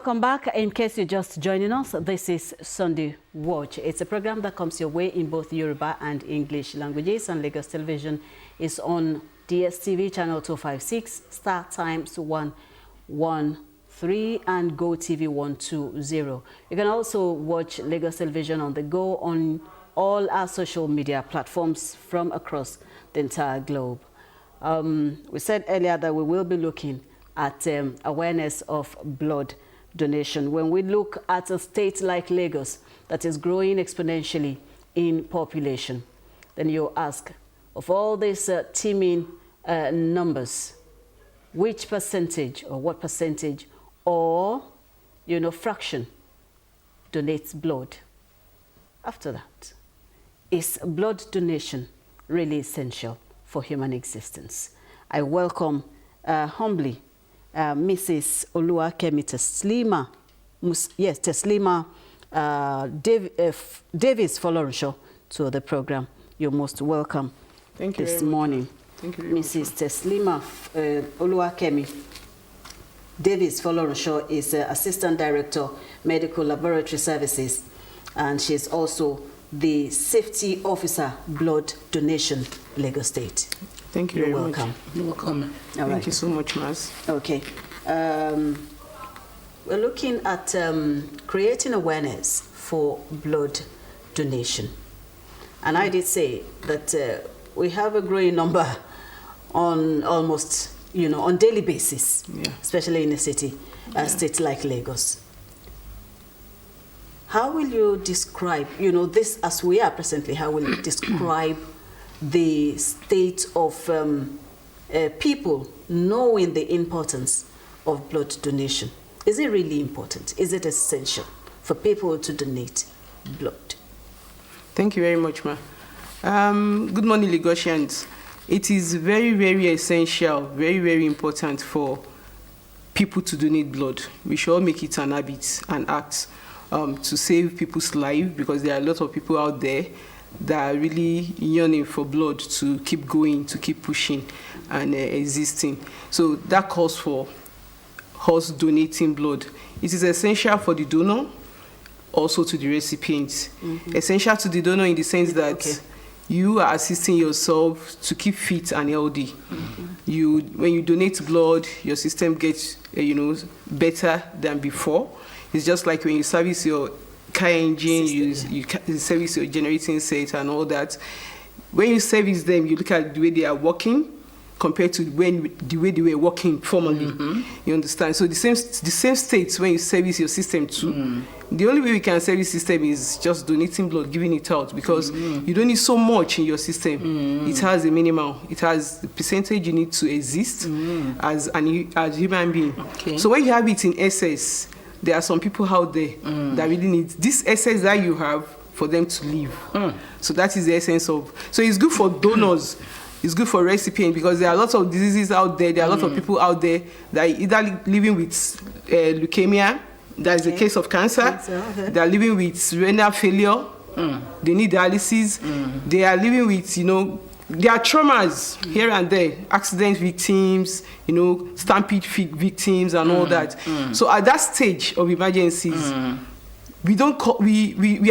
Welcome back. In case you're just joining us, this is Sunday Watch. It's a program that comes your way in both Yoruba and English languages, and Lagos Television is on DSTV channel 256, Star Times 113, and Go TV 120. You can also watch Lagos Television on the go on all our social media platforms from across the entire globe. We said earlier that we will be looking at awareness of blood donation. When we look at a state like Lagos that is growing exponentially in population, then you ask, of all these teeming numbers, which percentage or what percentage or fraction donates blood? After that, is blood donation really essential for human existence? I welcome humbly Mrs. Oluwakemi Teslima, Davies Folorunso to the program. You're most welcome. Thank you this morning. Thank you very much. Mrs. Teslima Oluwakemi Davies Folorunso is Assistant Director, Medical Laboratory Services, and she's also the Safety Officer, Blood Donation, Lagos State. Thank you very much. Welcome. You're welcome. Thank you so much, Mas. Okay. We're looking at creating awareness for blood donation. And I did say that we have a growing number on almost, on daily basis, especially in a city, state like Lagos. How will you describe, this as we are presently, how will you describe the state of people knowing the importance of blood donation? Is it really important? Is it essential for people to donate blood? Thank you very much, Ma. Good morning, Lagosians. It is very, very essential, very, very important for people to donate blood. We should all make it an habit, an act to save people's lives, because there are a lot of people out there that are really yearning for blood to keep going, to keep pushing and existing. So that calls for us donating blood. It is essential for the donor, also to the recipient. Essential to the donor in the sense that you are assisting yourself to keep fit and healthy. When you donate blood, your system gets better than before. It's just like when you service your car engine, you service your generating set and all that. When you service them, you look at the way they are working compared to the way they were working formerly. You understand? So the same state when you service your system too. The only way we can service system is just donating blood, giving it out, because you don't need so much in your system. It has a minimum. It has the percentage you need to exist as a human being. So when you have it in excess, there are some people out there that really need this essence that you have for them to live. So that is the essence of. So it's good for donors. It's good for recipients, because there are lots of diseases out there. There are lots of people out there that are either living with leukemia, that is a case of cancer. They are living with renal failure. They need dialysis. They are living with, there are traumas here and there, accident victims, stampede victims and all that. So at that stage of emergencies, we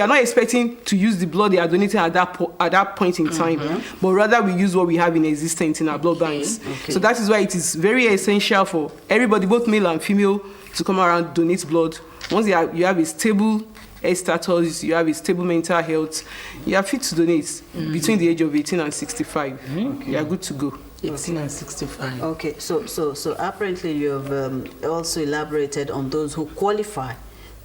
are not expecting to use the blood they are donating at that point in time, but rather we use what we have in existence in our blood banks. So that is why it is very essential for everybody, both male and female, to come around, donate blood. Once you have a stable health status, you have a stable mental health, you are fit to donate between the age of 18 and 65. You are good to go. 18 and 65. Okay, so apparently you have also elaborated on those who qualify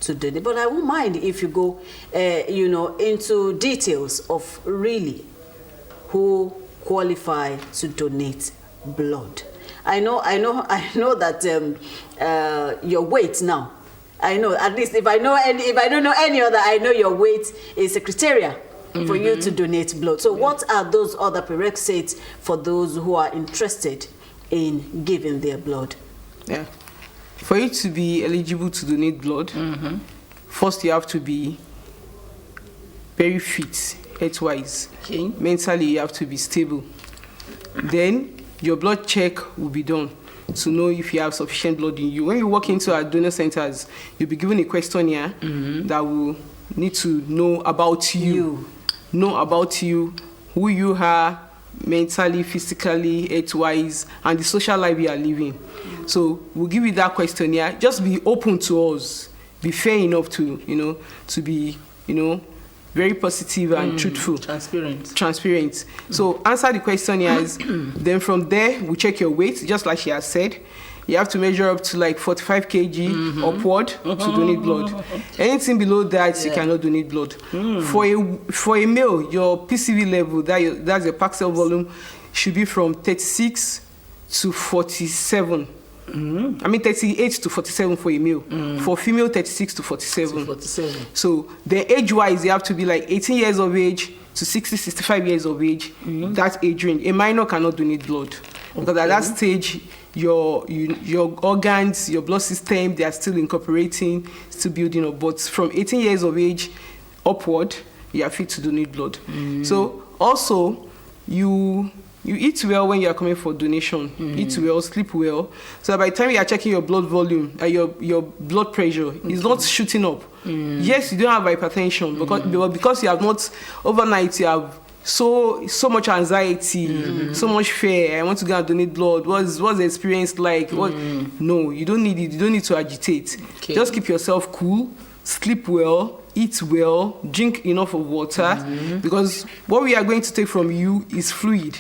to donate. But I won't mind if you go, into details of really who qualify to donate blood. I know that your weight now. I know, at least if I don't know any other, I know your weight is a criteria for you to donate blood. So what are those other prerequisites for those who are interested in giving their blood? Yeah. For you to be eligible to donate blood, first you have to be very fit, health-wise. Mentally, you have to be stable. Then your blood check will be done. to know if you have sufficient blood in you. When you walk into our donor centers, you'll be given a questionnaire that will need to know about you, who you are, mentally, physically, health-wise, and the social life you are living. So we'll give you that questionnaire. Just be open to us. Be fair enough to be, very positive and truthful. Transparent. So answer the questionnaires. Then from there, we check your weight, just like she has said. You have to measure up to like 45 kg upward to donate blood. Anything below that, you cannot donate blood. For a male, your PCV level, that's your packed cell volume, should be from 36 to 47. I mean 38 to 47 for a male. For female, 36 to 47. So the age-wise, you have to be like 18 years of age to 60, 65 years of age. That age range. A minor cannot donate blood. Because at that stage, your organs, your blood system, they are still incorporating, still building up. But from 18 years of age upward, you are fit to donate blood. So also, you eat well when you are coming for donation. Eat well, sleep well. So by the time you are checking your blood volume, your blood pressure is not shooting up. Yes, you don't have hypertension, because you have not, overnight you have so much anxiety, so much fear. I want to go and donate blood. What's the experience like? No, you don't need it. You don't need to agitate. Okay. Just keep yourself cool, sleep well, eat well, drink enough of water, because what we are going to take from you is fluid.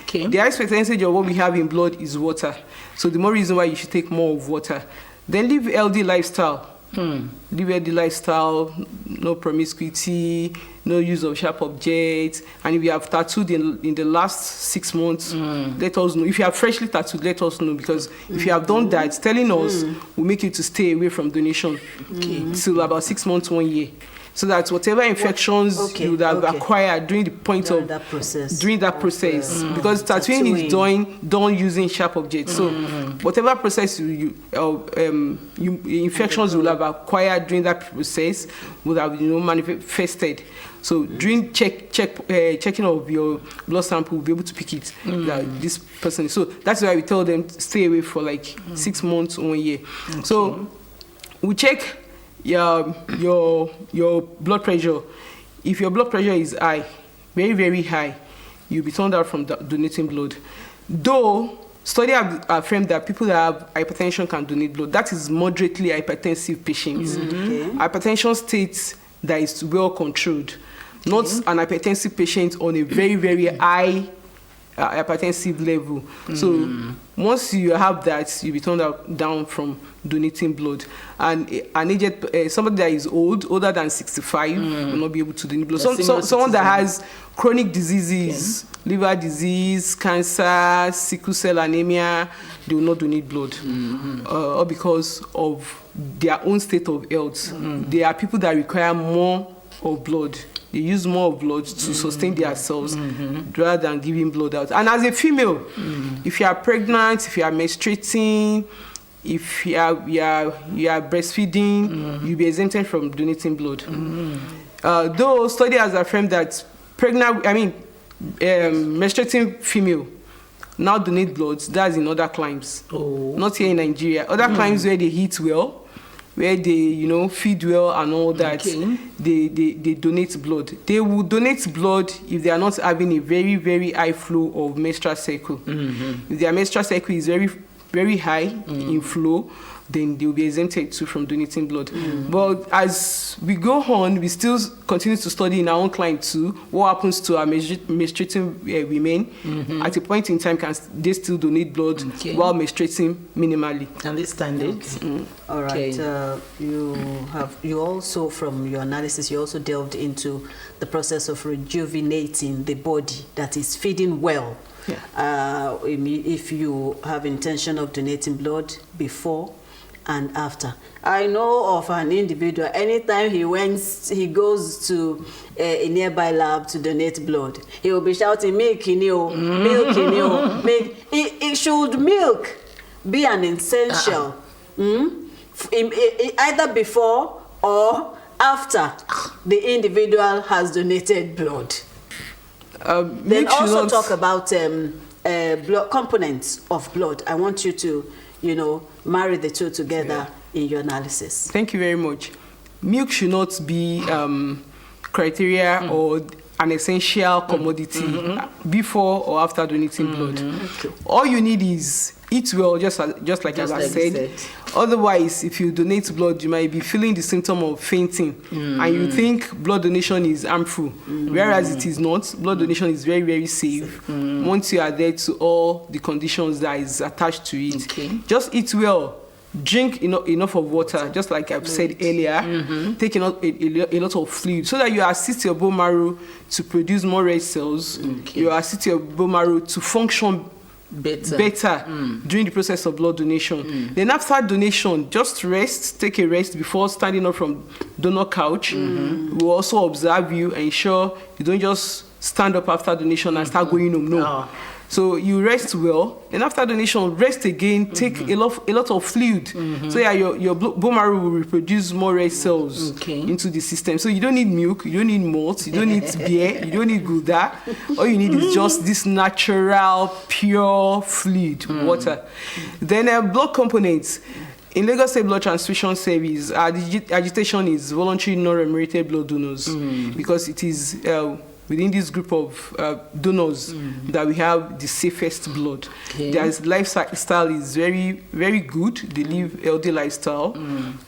Okay. The highest percentage of what we have in blood is water. So the more reason why you should take more of water. Then live healthy lifestyle. Live healthy lifestyle, no promiscuity, no use of sharp objects. And if you have tattooed in the last 6 months, let us know. If you have freshly tattooed, let us know, because if you have done that, telling us will make you to stay away from donation till about 6 months, 1 year. So that whatever infections you would have acquired during the point during that process, because tattooing is done using sharp objects. So whatever process infections you will have acquired during that process would have manifested. So during checking of your blood sample, we'll be able to pick it that this person. So that's why we tell them to stay away for like 6 months, 1 year. So we check your blood pressure. If your blood pressure is high, very, very high, you'll be turned out from donating blood. Though studies have affirmed that people that have hypertension can donate blood. That is moderately hypertensive patients. Hypertension state that is well controlled, not an hypertensive patient on a very, very high hypertensive level. So once you have that, you'll be turned down from donating blood. And an aged somebody that is older than 65 will not be able to donate blood. Someone that has chronic diseases, liver disease, cancer, sickle cell anemia, they will not donate blood, or because of their own state of health. There are people that require more of blood. They use more blood to sustain themselves rather than giving blood out. And as a female, if you are pregnant, if you are menstruating, if you are breastfeeding, you'll be exempted from donating blood. Though study has affirmed that menstruating female now donate blood, that's in other climes. Not here in Nigeria. Other climes where they eat well, where they, feed well and all that, they donate blood. They will donate blood if they are not having a very, very high flow of menstrual cycle. If their menstrual cycle is very, very high in flow, then they will be exempted too from donating blood. But as we go on, we still continue to study in our own client too what happens to our menstruating women. At a point in time, can they still donate blood while menstruating minimally? Can they stand it? All right. You also, from your analysis, you also delved into the process of rejuvenating the body that is feeding well. If you have intention of donating blood before and after. I know of an individual, anytime he goes to a nearby lab to donate blood, he will be shouting, milk in you, milk in you, milk. Should milk be an essential either before or after the individual has donated blood? Then also talk about components of blood. I want you to, marry the two together in your analysis. Thank you very much. Milk should not be criteria or an essential commodity before or after donating blood. Okay. All you need is eat well, just like I said. Otherwise, if you donate blood, you might be feeling the symptom of fainting, and you think blood donation is harmful, whereas it is not. Blood donation is very, very safe once you adhere to all the conditions that is attached to it. Okay. Just eat well. Drink enough of water, just like I've said earlier. Take a lot of fluid so that you assist your bone marrow to produce more red cells. Okay. You assist your bone marrow to function better during the process of blood donation. Then after donation, just rest, take a rest before standing up from donor couch. We'll also observe you and ensure you don't just stand up after donation and start going home. No. So you rest well, then after donation, rest again, take a lot of fluid. So your bone marrow will reproduce more red cells into the system. So you don't need milk, you don't need malt, you don't need beer, you don't need Gouda. All you need is just this natural, pure fluid, water. Then blood components. In Lagos State Blood Transfusion Service, our agitation is voluntary non-remunerated blood donors because it is within this group of donors that we have the safest blood. Their lifestyle is very, very good. They live healthy lifestyle.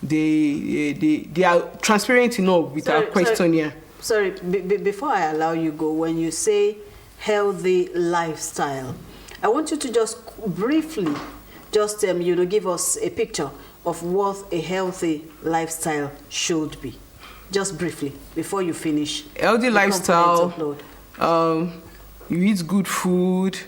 They are transparent enough with our questionnaire. Sorry, before I allow you go, when you say healthy lifestyle, I want you to just briefly give us a picture of what a healthy lifestyle should be. Just briefly, before you finish. Healthy lifestyle, you eat good food,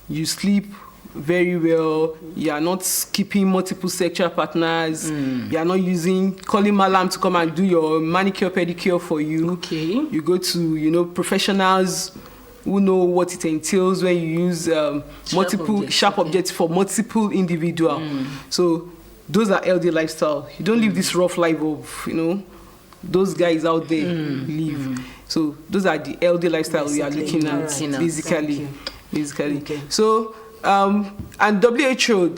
you sleep very well, you are not skipping multiple sexual partners, you are not calling Malam to come and do your manicure, pedicure for you. Okay. You go to, professionals who know what it entails when you use multiple sharp objects for multiple individual. So those are healthy lifestyle. You don't live this rough life of, those guys out there live. So those are the healthy lifestyle we are looking at, basically. Okay. So and WHO,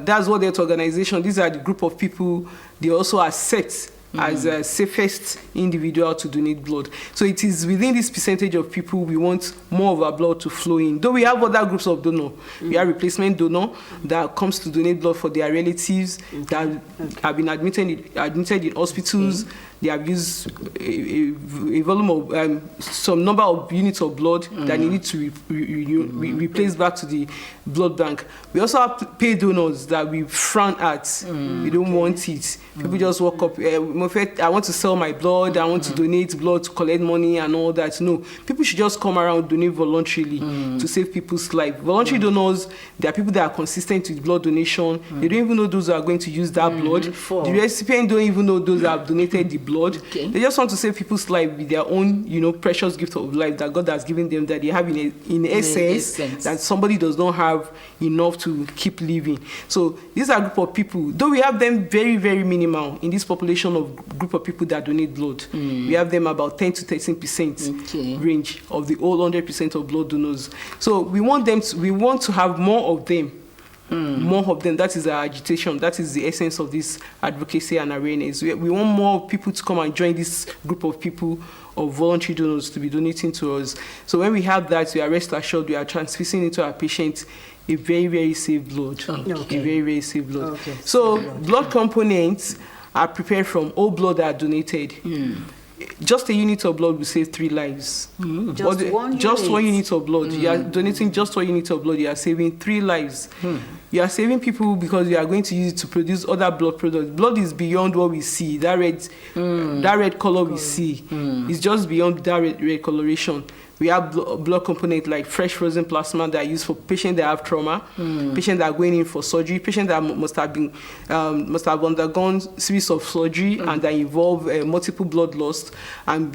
that's what that organization. These are the group of people. They also accept as the safest individual to donate blood. So it is within this percentage of people we want more of our blood to flow in. Though we have other groups of donor. We have replacement donor that comes to donate blood for their relatives that have been admitted in hospitals. They have used a volume of some number of units of blood that they need to replace back to the blood bank. We also have paid donors that we frown at. We don't want it. People just walk up. I want to sell my blood. I want to donate blood to collect money and all that. No, people should just come around, donate voluntarily to save people's life. Voluntary donors, they are people that are consistent with blood donation. They don't even know those who are going to use that blood. The recipient don't even know those that have donated the blood. They just want to save people's life with their own, precious gift of life that God has given them, that they have in essence that somebody does not have enough to keep living. So these are a group of people, though we have them very, very minimal in this population of group of people that donate blood. We have them about 10 to 13% range of the whole 100% of blood donors. So we want to have more of them. More of them. That is our agitation. That is the essence of this advocacy and awareness. We want more people to come and join this group of people, of voluntary donors, to be donating to us. So when we have that, we are rest assured we are transfusing into our patients a very, very safe blood. A very, very safe blood. So blood components are prepared from all blood that are donated. Just a unit of blood will save 3 lives. Just one unit of blood. You are donating just 1 unit of blood. You are saving 3 lives. You are saving people because you are going to use it to produce other blood products. Blood is beyond what we see. That red color we see is just beyond that red coloration. We have blood components like fresh frozen plasma that are used for patients that have trauma, patients that are going in for surgery, patients that must have undergone series of surgery and that involve multiple blood loss. And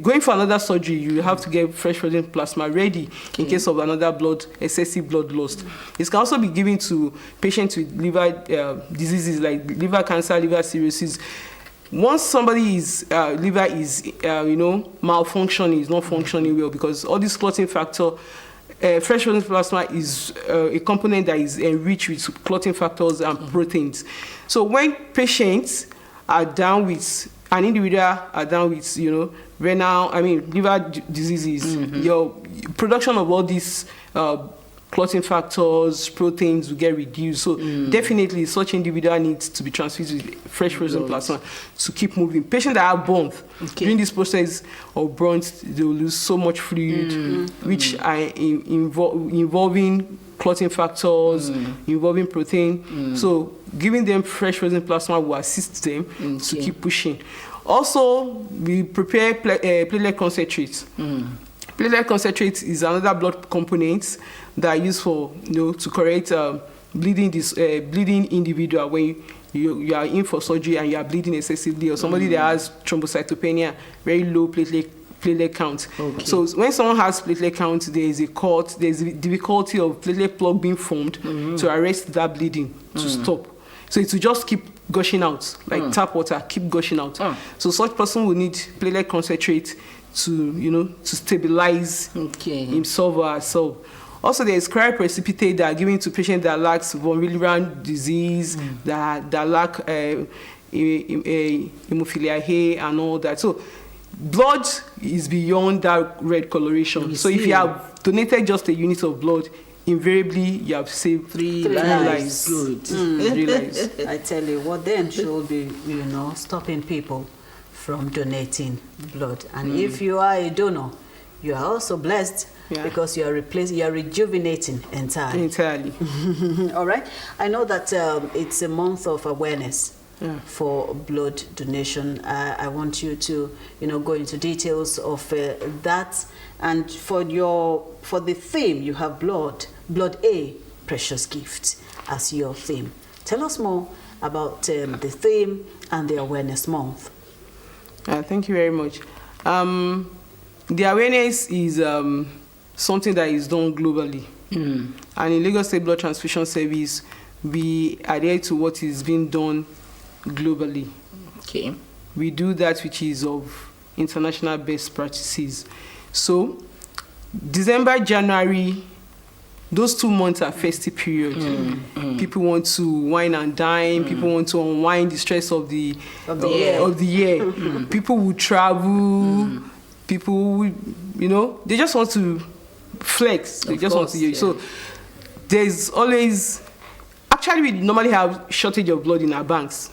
going for another surgery, you have to get fresh frozen plasma ready in case of another excessive blood loss. It can also be given to patients with liver diseases like liver cancer, liver cirrhosis. Once somebody's liver is, malfunctioning, is not functioning well, because all these clotting factor fresh frozen plasma is a component that is enriched with clotting factors and proteins. So when patients are down with, an individual are down with, liver diseases, your production of all these clotting factors, proteins will get reduced. So definitely such individual needs to be transfused with fresh frozen plasma to keep moving. Patients that have burns, during this process of burns, they will lose so much fluid, which are involving clotting factors, involving protein. So giving them fresh frozen plasma will assist them to keep pushing. Also, we prepare platelet concentrates. Platelet concentrate is another blood component that are used for, to correct bleeding individual when you are in for surgery and you are bleeding excessively, or somebody that has thrombocytopenia, very low platelet count. So when someone has platelet count, there is a difficulty of platelet plug being formed to arrest that bleeding to stop. So it will just keep gushing out, like tap water, keep gushing out. So such person will need platelet concentrate to stabilize himself or herself. Also, there is cryoprecipitate that are given to patients that lacks von Willebrand disease, that lack hemophilia A and all that. So blood is beyond that red coloration. So if you have donated just a unit of blood, invariably you have saved three lives. Good. 3 lives. I tell you, what then should be, stopping people from donating blood. And if you are a donor, you are also blessed because you are rejuvenating entirely. All right. I know that it's a month of awareness for blood donation. I want you to, go into details of that. And for the theme, you have blood A, precious gift, as your theme. Tell us more about the theme and the awareness month. Thank you very much. The awareness is something that is done globally. And in Lagos State Blood Transfusion Service, we adhere to what is being done globally. We do that which is of international best practices. So, December, January, those 2 months are festive period. People want to wine and dine. People want to unwind the stress of the year. People will travel. People will, they just want to flex. They just want to. So there's always. Actually, we normally have shortage of blood in our banks,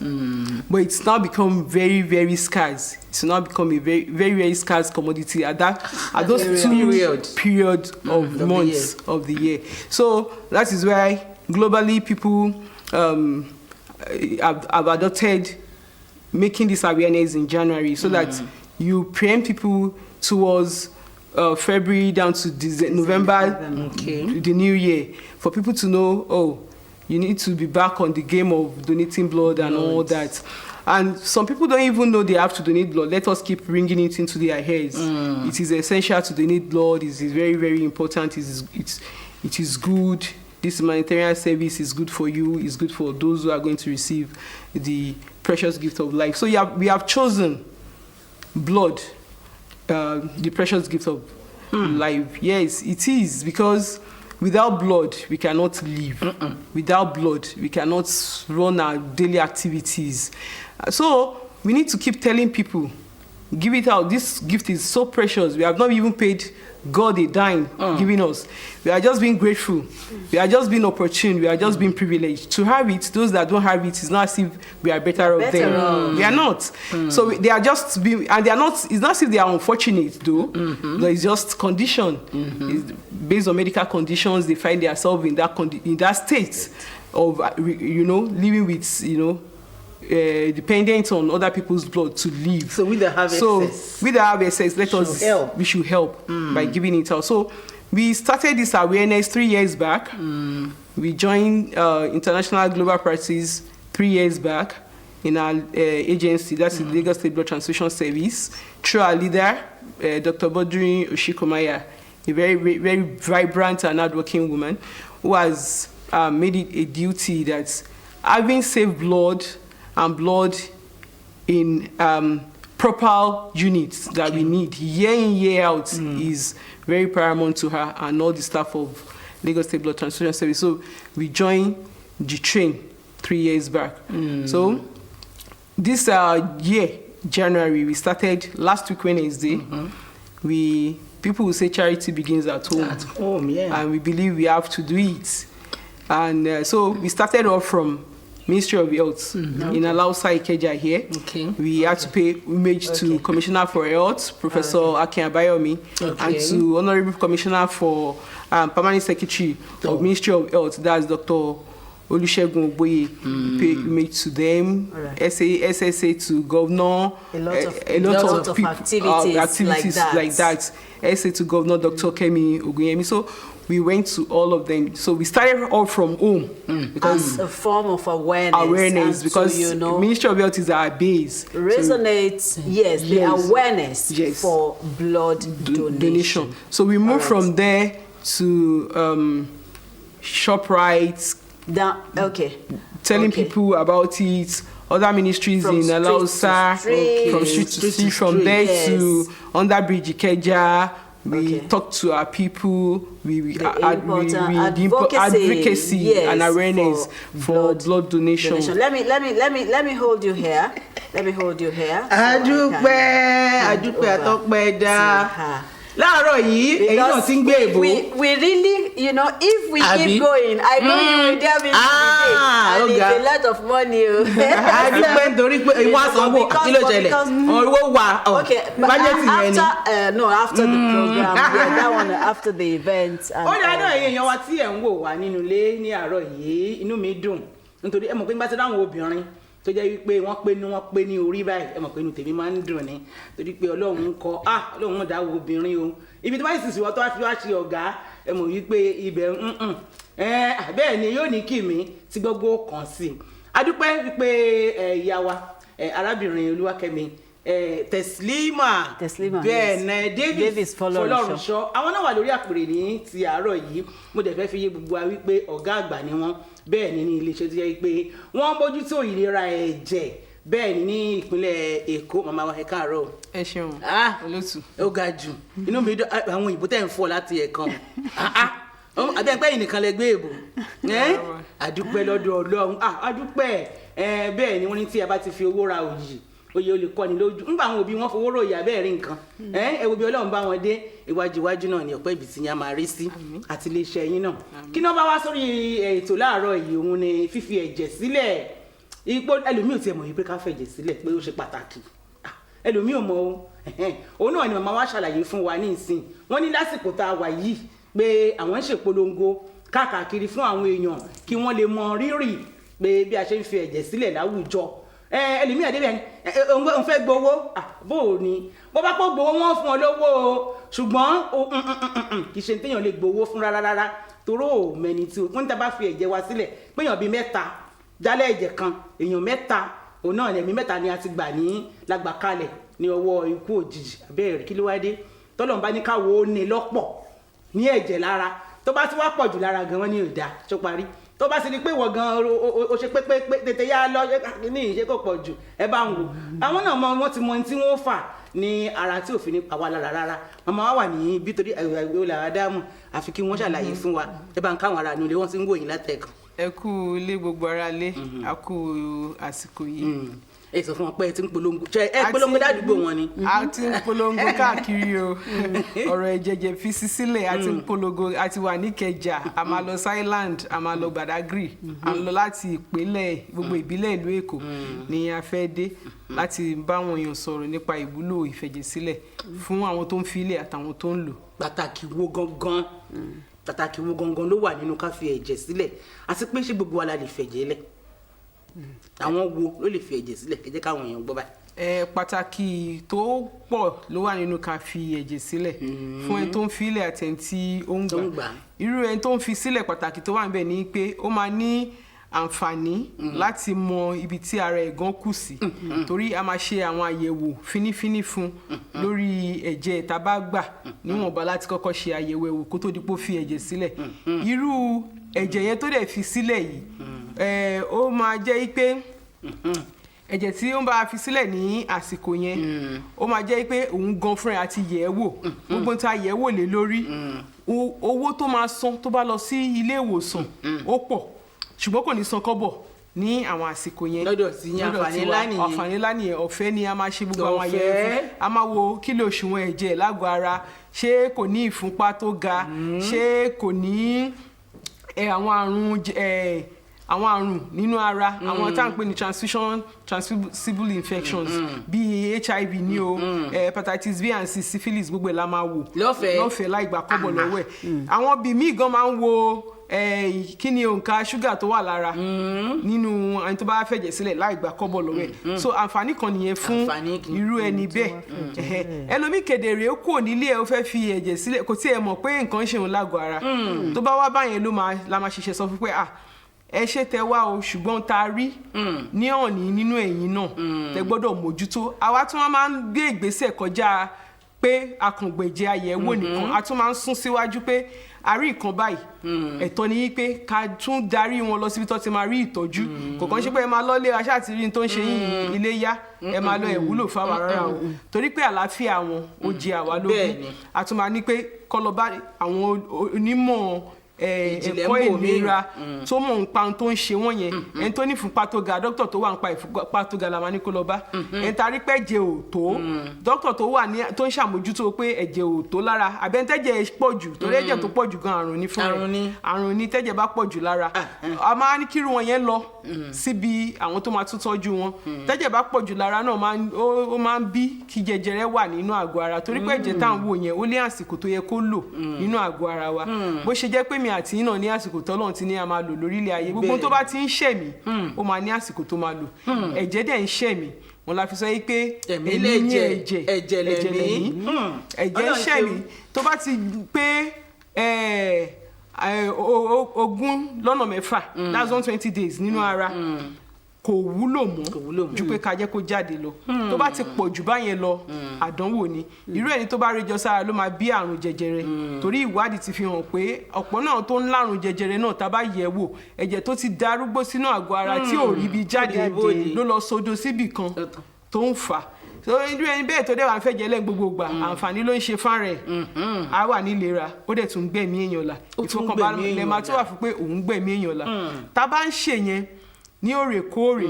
but it's now become very, very scarce. It's now become a very, very, very scarce commodity at those 2 period of months of the year. So that is why globally people have adopted making this awareness in January, so that you preempt people towards February down to November, the new year, for people to know, you need to be back on the game of donating blood and all that. And some people don't even know they have to donate blood. Let us keep bringing it into their heads. It is essential to donate blood. It is very, very important. It is good. This humanitarian service is good for you. It's good for those who are going to receive the precious gift of life. So we have chosen blood, the precious gift of life. Yes, it is, because without blood, we cannot live. Without blood, we cannot run our daily activities. So we need to keep telling people, give it out. This gift is so precious. We have not even paid God a dime giving us. We are just being grateful. We are just being opportune. We are just being privileged. To have it, those that don't have it, it's not as if we are better off them. We are not. So they are just being, and they are not, it's not as if they are unfortunate though. But it's just condition. It's based on medical conditions, they find themselves in that state of, living with, dependent on other people's blood to live. So with the harvest, we should help by giving it out. So we started this awareness 3 years back. We joined International Global Practice 3 years back in our agency, that's the Lagos State Blood Transfusion Service, through our leader, Dr. Bodri Oshikomaya, a very, very vibrant and hardworking woman who has made it a duty that having saved blood and blood in proper units that we need year in, year out is very paramount to her and all the staff of Lagos State Blood Transfusion Service. So we joined the train 3 years back. So this year, January, we started last week Wednesday. People will say charity begins at home. At home, yeah. And we believe we have to do it. And so we started off from Ministry of Health in Alausa Ikeja here. We had to pay homage to Commissioner for Health, Professor Akin Abayomi, and to Honorable Commissioner for Permanent Secretary of Ministry of Health, that's Dr. Olusegun Oboye. Pay homage to them. SSA to Governor. A lot of activities like that. SA to Governor Dr. Kemi Oguyemi. So we went to all of them. So we started off from home because as a form of awareness because Ministry of Health is our base. Resonates, the awareness for blood donation. So we moved from there to ShopRite. Telling people about it. Other ministries from in Alausa, from street to street, from there to under Bridge Ikeja. We talk to our people. We advocacy and awareness for blood donation. Let me hold you here. Láàárọ̀ yìí èyí náà ti ń gbé èbò. We really, if we keep going, I know you will delve into the day. And it's a lot of money. Adúpẹ́ nítorí pé ìwọ àsanwó kí ló ṣẹlẹ̀? Owó wà bájẹ́tì yẹn ni. After the program, that one after the event. Ó dáná èèyàn wa tí ẹ̀ ń wò wá nínú ilé ní àárọ̀ yìí, inú mi dùn nítorí ẹ mọ̀ pé nígbà tí dáhùn obìnrin tó jẹ́ wípé wọ́n pé ní orí báyìí ẹ mọ̀ pé inú tèmi máa ń dùn ní torí pé Ọlọ́run kọ́ Ọlọ́run dá wo obìnrin o ibi tí wọ́n sì sì wọ́n tó wá fi wá ṣe ọ̀gá ẹ mọ̀ wípé ibẹ̀ bẹ́ẹ̀ ni yóò ní kí mi tí gbogbo kàn sí i adúpẹ́ wípé ìyá wa arábìnrin Olúwakẹ́mi Tẹ̀sílímà bẹ́ẹ̀ ni Davies Folorunso àwọn náà wà lórí àpèrè ní ti àárọ̀ yìí mo dẹ̀ fẹ́ fi yé gbogbo wa wípé ọ̀gá àgbà ni wọ́n bẹ́ẹ̀ ni ní iléeṣẹ́ tó yẹ pé wọ́n bójútó ìlera ẹ̀jẹ̀ bẹ́ẹ̀ ni ní ìpínlẹ̀ Èkó màmá wa ẹ káàárọ̀. Ẹ ṣeun olótù. Ó ga jù inú mi dùn àwọn òyìnbó tẹ̀ ń fọ́ láti ẹ̀kan àbí ẹgbẹ́ yìí nìkan lẹ gbé èbò àdúpẹ́ lọ́dọ̀ Ọlọ́run àdúpẹ́ bẹ́ẹ̀ ni wọ́n ní tí a bá ti fi owó ra òyì oyè olùkọ́ni lójú nígbà àwọn òbí wọn fowó ròyìn abẹ́ẹ̀ rí nǹkan ẹ wo bí Ọlọ́run bá wọn dé iwájú náà ni ọ̀pẹ́ ibi tí yẹn máa rí sí àti iléeṣẹ́ yín náà kí náà bá wá sórí ètò láàárọ̀ yìí òun ni fífi ẹ̀jẹ̀ sílẹ̀ ipò ẹlòmíì ò tiẹ̀ mọ̀ yìí pé ká fẹ̀jẹ̀ sílẹ̀ pé ó ṣe pàtàkì ẹlòmíì ò mọ̀ o òun náà ni màmá wa ṣàlàyé fún wa ní ìsìn wọ́n ní lásìkò tá a wà yìí pé àwọn ń ṣèpolongo káàkiri fún àwọn èèyàn kí wọ́n lè mọ rírì pé bí a ṣe ń fi ẹ̀jẹ̀ sílẹ̀ láwùjọ ẹlòmíì àdébẹ̀ òun fẹ́ gbowó bó o ní bó bá pọ̀ gbowó wọ́n fún ọ lówó o ṣùgbọ́n kì í ṣe téèyàn lè gbowó fún rárá toró ò mẹni tí wọ́n ní tá bá fi ẹ̀jẹ̀ wa sílẹ̀ péyàn bíi 3 jálẹ̀ ẹ̀jẹ̀ kan èèyàn 3 òun náà ẹ̀mí 3 ni a ti gbà ní lágbàkalẹ̀ ní ọwọ́ ikú òjijì abẹ́rẹ́ kí ló wá dé tọ́lọ́run bá ní káwọ́ ó ní lọ́pọ̀ ní ẹ̀jẹ̀ lára tó bá ti wá pọ̀ jù lára gan wọ́n ní ìdá tó parí tó bá sì ní pé ìwọ gan o ṣe pé tètè yá lọ ní ìṣe kò pọ̀ jù ẹ bá ń wò àwọn náà wọ́n ti mọ ohun tí wọ́n fà ní ara tí òfin ní pa wá lára rárá màmá wa wà ní bí torí olè àdámù àfi kí wọ́n ṣàlàyé fún wa ẹ bá ń káwọn ará nílé wọ́n ti ń wò yín látẹ̀kàn. Ẹ kú ilé gbogbo ara lé a kú àsìkò yìí. Ẹ sọ fún wọn pé ẹ ti ń polongo polongo dádùúgbò wọn ni. A ti ń polongo káàkiri o ọ̀rọ̀ ẹ̀jẹ̀jẹ̀ fi sí sílẹ̀ a ti ń polongo a ti wà ní Ìkẹjà a máa lọ Island a máa lọ Badagry a ń lọ láti ìpínlẹ̀ gbogbo ìbílẹ̀ ìlú Èkó ni a fẹ́ dé láti bá àwọn èèyàn sọ̀rọ̀ nípa ìwúlò ìfẹ̀jẹ̀sílẹ̀ fún àwọn tó ń filẹ̀ àtàwọn tó ń lò. Pàtàkì wo gangan ló wà nínú ká fi ẹ̀jẹ̀ sílẹ̀ àti pé ṣé gbogbo wa la lè fẹ̀jẹ̀ lẹ̀ àwọn wo ló lè fi ẹ̀jẹ̀ sílẹ̀ ẹ jẹ́ káwọn èèyàn gbọ́ báyìí. Pàtàkì tó pọ̀ ló wà nínú ká fi ẹ̀jẹ̀ sílẹ̀ fún ẹni tó ń filẹ̀ àti ẹni tí ó ń gbà irú ẹni tó ń fi sílẹ̀ pàtàkì tó wà níbẹ̀ ni pé ó máa ní àǹfààní láti mọ ibi tí ara ẹ̀ gan kù sí torí a máa ṣe àwọn àyẹ̀wò fínífíní fún lórí ẹ̀jẹ̀ tá bá gbà níwọ̀nba láti kọ́kọ́ ṣe àyẹ̀wò ẹ̀wò kó tó di pé ó fi ẹ̀jẹ̀ sílẹ̀ irú ẹ̀jẹ̀ yẹn tó dẹ̀ fi sílẹ̀ yìí ó máa jẹ́ pé ẹ̀jẹ̀ tí ó ń bá fi sílẹ̀ ní àsìkò yẹn ó máa jẹ́ pé òun gan fúnra àti yẹ̀ ẹ́ wò gbogbo ń ta yẹ̀ ẹ́ wò lé lórí owó tó máa san tó bá lọ sí ilé ìwòsàn ó pọ̀ ṣùgbọ́n kò ní san kọ́bọ̀ ní àwọn àsìkò yẹn lọ́dọ̀ sí yẹn àǹfààní ńlá nìyẹn ọ̀fẹ́ ni a máa ṣe gbogbo àwọn ayẹyẹ a máa wo kílò òṣùwọ̀n ẹ̀jẹ̀ lágọ̀ọ́ ara ṣé kò ní ìfúnpá tó ga ṣé kò ní àwọn àrùn nínú ara àwọn tá à ń pè ní transmissible infections bíi HIV ní o hepatitis B and C syphilis gbogbo ẹ̀ la máa wò lọ́fẹ̀ẹ́ láì gbà kọ́bọ̀ lọ́wọ́ ẹ̀ àwọn bíi míì gan máa ń wo kí ni òǹkà ṣúgà tó wà lára nínú ẹni tó bá fẹ̀jẹ̀ sílẹ̀ láì gbà kọ́bọ̀ lọ́wọ́ ẹ̀ so àǹfààní kan nìyẹn fún irú ẹni bẹ́ẹ̀ ẹlòmíì kedere ó kúrò nílé ẹ̀ ó fẹ́ fi ẹ̀jẹ̀ sílẹ̀ kò tí ẹ mọ̀ pé nǹkan ń ṣe òun lágọ̀ọ́ ara tó bá wá báyẹn la máa ṣiṣẹ́ sọ fún pé ẹ ṣe tẹ wá o ṣùgbọ́n ta rí ní ọ̀nì nínú ẹ̀yìn náà tẹ gbọ́dọ̀ mójútó àwa tí wọ́n máa ń gbé ìgbésẹ̀ kọjá pé akàngbẹ̀jẹ̀ àyẹ̀wò nìkan a tún máa ń sún síwájú pé a rí nǹkan báyìí ẹ̀tọ́ ni pé ká tún darí wọn lọ síbi tó ti máa rí ìtọ́jú kò kàn ṣe pé ẹ máa lọ́lé aṣá àti rí ní tó ń ṣe yín ilé yá ẹ máa lọ ìwúlò fáwọn rárá o torí pé àlàáfíà wọn ó jẹ àwa lógún a tún máa ní pé kọ́ lọ bá àwọn onímọ̀ ẹ̀kọ́ ìlera tó mọ̀ nípa tó ń ṣe wọ́n yẹn ẹni tó ní ìfúnpá tó ga dókítà tó wà nípa ìfúnpá tó ga la máa ní kó lọ bá ẹni tá a rí pé ẹ̀jẹ̀ ò tó dókítà tó ń ṣàmójútó pé ẹ̀jẹ̀ ò tó lára àbẹ́ntẹ́jẹ̀ pọ̀ jù torí ẹ̀jẹ̀ tó pọ̀ jù gan àrùn ní fún rẹ̀ àrùn ní tẹ́jẹ̀ bá pọ̀ jù lára a máa ní kírun wọn yẹn lọ síbi àwọn tó máa tún tọ́jú wọn tẹ́jẹ̀ bá pọ̀ jù lára náà ó máa ń bí kí jẹjẹrẹ wà nínú àgọ́ ara torí pé ẹ̀jẹ̀ tá à ń wò yẹn ó lé àsìkò tó yẹ kó lò nínú àgọ́ ara wa bó ṣe jẹ́ pé mi àti yín náà ní àsìkò tọ́lọ́run ti ní a máa lò lórílẹ̀ ayé gbogbo tó bá ti ń ṣẹ̀mí ó máa ní àsìkò tó máa lò ẹ̀jẹ̀ dẹ̀ ń ṣẹ̀mí wọn la fi sọ yìí pé ẹ̀mí ní ẹ̀jẹ̀ lẹ̀mí ẹ̀jẹ̀ ń ṣẹ̀mí tó bá ti pé 20 that's 120 days nínú ara kò wúlò mọ́ ju pé ká jẹ́ kó jáde lọ tó bá ti pọ̀ jù báyẹn lọ àdánwò ni irú ẹni tó bá réjọ sára ló máa bí àrùn jẹjẹrẹ torí ìwádìí ti fi hàn pé ọ̀pọ̀ náà tó ń lárùn jẹjẹrẹ náà tá bá yẹ̀ wò ẹ̀jẹ̀ tó ti darúgbó sínú àgọ́ ara tí ò rí bí jáde ló lọ sodo síbì kan tó ń fà irú ẹni bẹ́ẹ̀ tó dẹ̀ wà ń fẹ̀jẹ̀ lẹ́yìn gbogbo gbà àǹfààní ló ń ṣe fáńrẹ̀ á wà nílera ó dẹ̀ tún gbẹ̀mí èèyàn là ìfọkànbalẹ̀ máa tó wà fún pé òun gbẹ̀mí èèyàn là tá a bá ń ṣe yẹn ní òrèkóòrè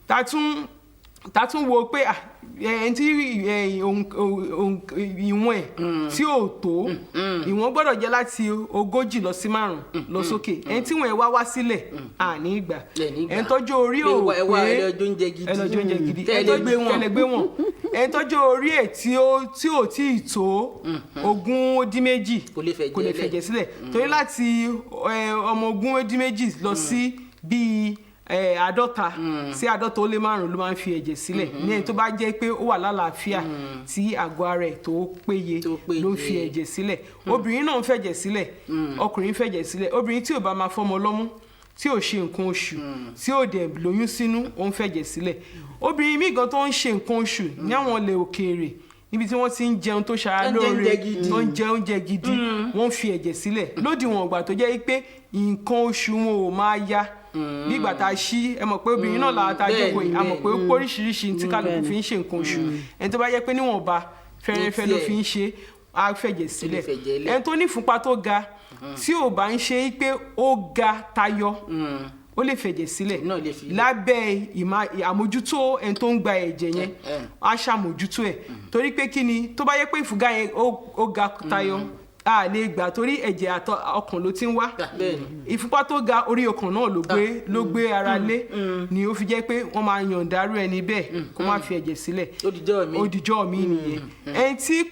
tá tún wo pé ẹni tí ìwọ̀n ẹ̀ tí ò tó ìwọ̀n gbọ́dọ̀ jẹ́ láti 40 lọ sí 5 lọ sókè ẹni tí wọ́n ẹ̀ wá sílẹ̀ àní ìgbà ẹni tọ́jú orí ò pé ẹlọ́jọ́ oúnjẹ gidi tẹ́lẹ̀gbé wọn ẹni tọ́jú orí ẹ̀ tí ò tí ì tó 20 kò lè fẹ̀jẹ̀ sílẹ̀ torí láti ọmọ 20 lọ sí bíi 50 sí 50 ló máa ń fi ẹ̀jẹ̀ sílẹ̀ ní ẹni tó bá jẹ́ pé ó wà lálàáfíà tí àgọ́ ara ẹ̀ tó péye ló ń fi ẹ̀jẹ̀ sílẹ̀ obìnrin náà ń fẹ̀jẹ̀ sílẹ̀ ọkùnrin ń fẹ̀jẹ̀ sílẹ̀ obìnrin tí ò bá máa fọ́mọ lọ́mú tí ò ṣe nǹkan oṣù tí ò dẹ̀ lóyún sínú ó ń fẹ̀jẹ̀ sílẹ̀ obìnrin míì gan tó ń ṣe nǹkan oṣù ní àwọn ilẹ̀ òkèèrè níbi tí wọ́n ti ń jẹun tó ṣara lóore tó ń jẹ oúnjẹ gidi wọ́n ń fi ẹ̀jẹ̀ sílẹ̀ lódiwọ̀n ìgbà tó jẹ́ pé nǹkan oṣù wọn ò máa yá nígbà tá a ṣí ẹ mọ̀ pé obìnrin náà làwọn tá a jókòó yìí a mọ̀ pé ó póríṣiríṣi tí kálukú fi ń ṣe nǹkan oṣù ẹni tó bá yẹ pé níwọ̀nba fẹ́rẹ́fẹ́ ló fi ń ṣe á fẹ̀jẹ̀ sílẹ̀ ẹni tó ní ìfúnpá tó ga tí ò bá ń ṣe pé ó ga tayọ ó lè fẹ̀jẹ̀ sílẹ̀ lábẹ́ àmójútó ẹni tó ń gba ẹ̀jẹ̀ yẹn á ṣàmójútó ẹ̀ torí pé kí ni tó bá yẹ pé ìfúnga yẹn ó ga tayọ a lè gbà torí ẹ̀jẹ̀ ọkàn ló ti ń wá ìfúnpá tó ga orí ọkàn náà ló gbé ara lé ni ó fi jẹ́ pé wọ́n máa yọ̀ǹda irú ẹni bẹ́ẹ̀ kó má fi ẹ̀jẹ̀ sílẹ̀ ó dìjọ́ mi nìyẹn ẹni tí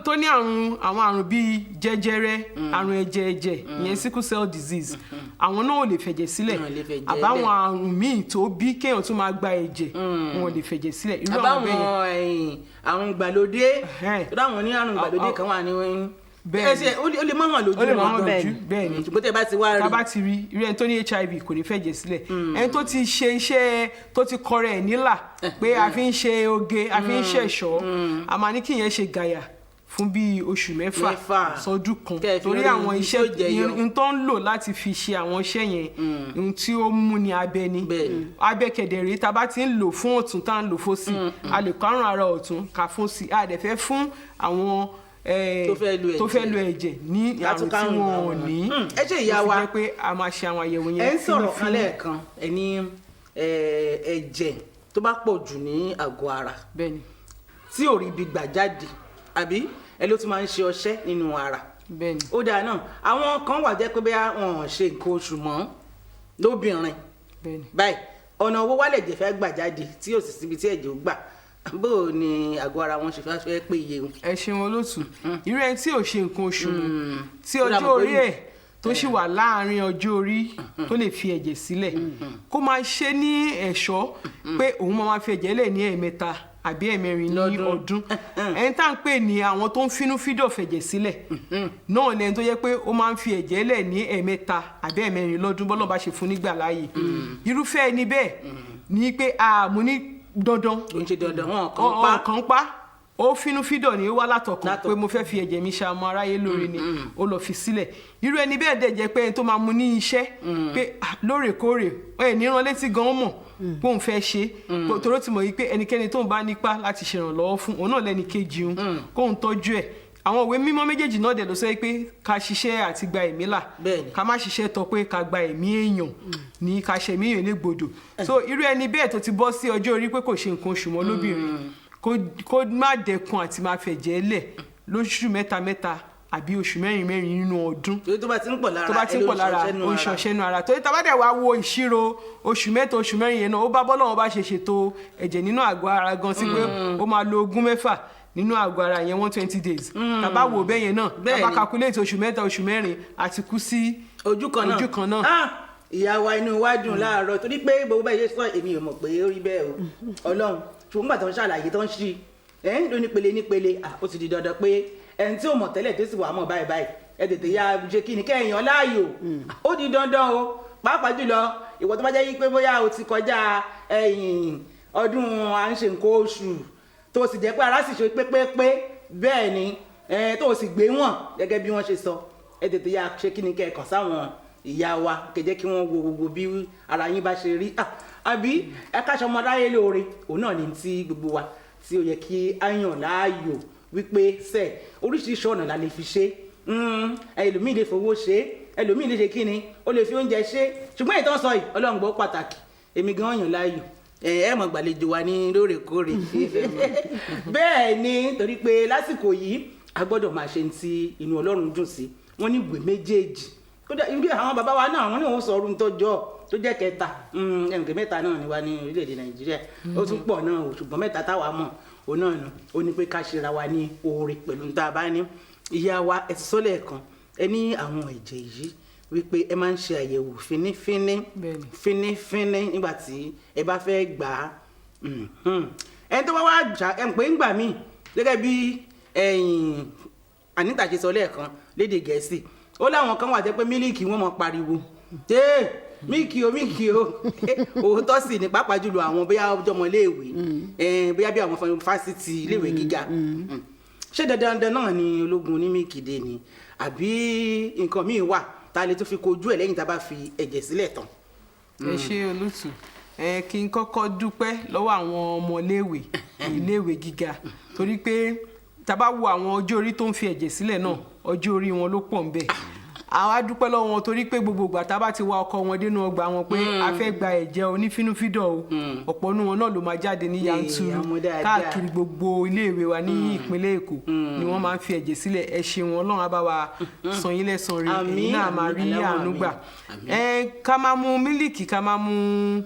tó ní àwọn àrùn bíi jẹjẹrẹ àrùn ẹ̀jẹ̀ ìyẹn sickle cell disease àwọn náà ò lè fẹ̀jẹ̀ sílẹ̀ àbáwọn àrùn míì tó bí kéèyàn tún máa gba ẹ̀jẹ̀ wọn ò lè fẹ̀jẹ̀ sílẹ̀ irú àwọn bẹ́ẹ̀ yẹn àrùn ìgbàlódé láwọn ní àrùn ìgbàlódé kan wà ní ẹsẹ̀ ó lè má hàn lójú bẹ́ẹ̀ ni ṣùgbọ́n tẹ́ bá ti wá rí tá bá ti rí irú ẹni tó ní HIV kò ní fẹ̀jẹ̀ sílẹ̀ ẹni tó ti ṣe iṣẹ́ tó ti kọrẹ ẹ̀ nílà pé a fi ń ṣe oge a fi ń ṣẹ̀ṣọ́ a máa ní kí yẹn ṣe gàyà fún bí oṣù mẹ́fà sọdún kan torí àwọn iṣẹ́ tó ń lò láti fi ṣe àwọn iṣẹ́ yẹn ohun tí ó mú ní abẹ ni abẹ kẹ̀dẹ̀rẹ́ tá bá ti ń lò fún ọ̀tún tá ń lò fósì a lè kárùn ara ọ̀tún ká fósì a dẹ̀ fẹ́ fún àwọn tó fẹ́ lo ẹ̀jẹ̀ ní àrùn tí wọn ò ní ẹ ṣe ìyá wa pé a máa ṣe àwọn àyẹ̀wò yẹn. ẹ ń sọ̀rọ̀ kan lẹ́ẹ̀kan ẹ ní ẹ̀jẹ̀ tó bá pọ̀ jù ní àgọ́ ara tí ò rí ibi gbà jáde àbí ẹ ló tún máa ń ṣe ọṣẹ́ nínú ara. bẹ́ẹ̀ni. ó dáa náà àwọn kan wà jẹ́ pé bóyá wọn ò ṣe nǹkan oṣù mọ́ lóbìnrin. bẹ́ẹ̀ni. báyìí ọ̀nà owó wálẹ̀ jẹ́ fẹ́ gbà jáde tí yóò sì síbi tí ẹ̀jẹ̀ ó gbà bó ni àgọ́ ara wọn ṣe fẹ́ pé iye wọn. ẹ ṣeun olóòtú irú ẹni tí ò ṣe nǹkan oṣù mọ́ tí ọjọ́ orí ẹ̀ tó sì wà láàárín ọjọ́ orí tó lè fi ẹ̀jẹ̀ sílẹ̀ kó máa ṣe ní ẹ̀ṣọ́ pé òun máa fi ẹ̀jẹ̀ lẹ̀ ní ẹ̀ẹ̀mẹta àbí ẹ̀mẹrin ní ọdún ẹni tá à ń pè ní àwọn tó ń finú fídọ̀ fẹ̀jẹ̀ sílẹ̀ náà ni ẹni tó yẹ pé ó máa ń fi ẹ̀jẹ̀ lẹ̀ ní ẹ̀ẹ̀mẹta àbí ẹ̀mẹrin lọ́dún bọ́lá bá ṣe fún nígbà láàyè irúfẹ́ ẹni bẹ́ẹ̀ ni pé mo ní dandan wọn kàn pa ó finú fídọ̀ ní ó wá látọkàn pé mo fẹ́ fi ẹ̀jẹ̀ mi ṣàmọ́ aráyé lórí ni ó lọ fi sílẹ̀ irú ẹni bẹ́ẹ̀ dẹ̀ jẹ́ pé ẹni tó máa mú ní iṣẹ́ pé lóòrèkóòrè ẹ̀ níran létí gan mọ̀ bóun fẹ́ ṣe tòró ti mọ̀ yìí pé ẹnikẹ́ni tóun bá nípa láti ṣèrànlọ́wọ́ fún òun náà lẹ́ni kejì òun kóun tọ́jú ẹ̀ àwọn ìwé mímọ́ méjèèjì náà dẹ̀ ló sọ pé ká ṣiṣẹ́ àti gba ẹ̀mí là ká má ṣiṣẹ́ tọ́ pé ká gba ẹ̀mí èèyàn ní ká ṣe ẹ̀mí èèyàn légbodò so irú ẹni bẹ́ẹ̀ tó ti bọ́ sí ọjọ́ orí pé kò ṣe nǹkan oṣù mọ́ lóbìnrin kó má dẹkun àti máa fẹ̀jẹ̀ lẹ̀ lóṣù mẹ́ta àbí oṣù mẹ́rin nínú ọdún tó bá ti ń pọ̀ lára ó ń ṣọṣẹ́ nínú ara torí tá bá dẹ̀ wá wo ìṣirò oṣù mẹ́ta oṣù mẹ́rin yẹn náà ó bá bọ́lọ́run bá ṣe ṣètò ẹ̀jẹ̀ nínú àgọ́ ara gan sí pé ó máa lo ogún mẹ́fà nínú àgọ́ ara yẹn 120 days tá bá wò bẹ́ẹ̀ yẹn náà tá bá calculate oṣù mẹ́ta oṣù mẹ́rin àti kú sí ojú kan náà. ìyá wa inú wa dùn láàárọ̀ torí pé gbogbo bá yẹ sọ èmi ò mọ̀ pé ó rí bẹ́ẹ̀ o Ọlọ́run ṣùgbọ́n gbà tó ń ṣàlàyé tó ń ṣí ló nípele ó ti di dandan pé ẹni tí ò mọ̀ tẹ́lẹ̀ tó sì wà mọ̀ báyìí ẹ tètè ya ṣe kí ni kẹ́yìn láàyò ó di dandan o pàápàá jùlọ ìwọ tó bá jẹ́ pé bóyá o ti kọjá ọdún à ń ṣe nǹkan oṣù tó sì jẹ́ pé ara sì ṣe pépépé bẹ́ẹ̀ ni tó sì gbé wọn gẹ́gẹ́ bí wọ́n ṣe sọ ẹ tètè ya ṣe kí ni kẹ́ẹ̀kan sáwọn ìyá wa kẹjẹ́ kí wọ́n wo gbogbo bí ara yín bá ṣe rí àbí ẹ káṣọ ọmọ aráyé lóore òun náà ní ti gbogbo wa tí ó yẹ kí á yàn láàyò wípé oríṣiríṣi ọ̀nà la lè fi ṣe ẹlòmíì lè fowó ṣe ẹlòmíì lè ṣe kí ni ó lè fi oúnjẹ ṣe ṣùgbọ́n ìtàn sọ yìí Ọlọ́run gbọ́ pàtàkì èmi gan yàn láàyò ẹ mọ̀ gbàlejò wa ní lóòrèkóòrè bẹ́ẹ̀ ni torí pé lásìkò yìí a gbọ́dọ̀ máa ṣe ti inú Ọlọ́run dùn sí wọ́n ní ìwé méjèèjì ibi àwọn bàbá wa náà wọ́n ní òun sọ ọdún tó jẹ́ kẹta ẹnìkẹ́ mẹ́ta náà ni wà ní orílẹ̀-èdè Nàìjíríà ó tún pọ̀ náà o ṣùgbọ́n mẹ́ta táwa mọ̀ òun náà nù ó ní pé ká ṣera wa ní oore pẹ̀lú tá a bá ní ìyá wa ẹ ti sọ lẹ́ẹ̀kan ẹ ní àwọn ẹ̀jẹ̀ yìí wípé ẹ máa ń ṣe àyẹ̀wò fínífíní nígbà tí ẹ bá fẹ́ gbà á ẹni tó bá wá jà ẹ ń pè ń gbà míì gẹ́gẹ́ bí Anita ṣe sọ lẹ́ẹ̀kan lédè Gẹ̀ẹ́sì ó láwọn kan wà jẹ́ pé mílíìkì wọn mọ̀ pariwo mílíìkì o òótọ́ sì ní pàápàá jùlọ àwọn bóyá ọjọ́mọ iléèwé bóyá bí àwọn fásitì iléèwé gíga ṣé dandan náà ni ológun onímílíìkì dé ni àbí nǹkan míì wà tá a lè tún fi kojú ẹ̀ lẹ́yìn tá a bá fi ẹ̀jẹ̀ sílẹ̀ tán. ẹ ṣe olùtù kí n kọ́kọ́ dúpẹ́ lọ́wọ́ àwọn ọmọ iléèwé gíga torí pé tá a bá wo àwọn ọjọ́ orí tó ń fi ẹ̀jẹ̀ sílẹ̀ náà ọjọ́ orí wọn ló pọ̀ ń bẹ àwa dúpẹ́ lọ́wọ́ wọn torí pé gbogbo ìgbà tá a bá ti wa ọkọ wọn dénú ọgbà wọn pé a fẹ́ gba ẹ̀jẹ̀ onífínúfídọ̀ o ọ̀pọ̀ nínú wọn náà ló máa jáde ní yanturu káàkiri gbogbo iléèwé wa ní ìpínlẹ̀ Èkó ni wọ́n máa ń fi ẹ̀jẹ̀ sílẹ̀ ẹ ṣeun Ọlọ́run á bá wa san yín lẹ́san rí èyí náà máa rí àánú gbà ká máa mu mílíkì ká máa mu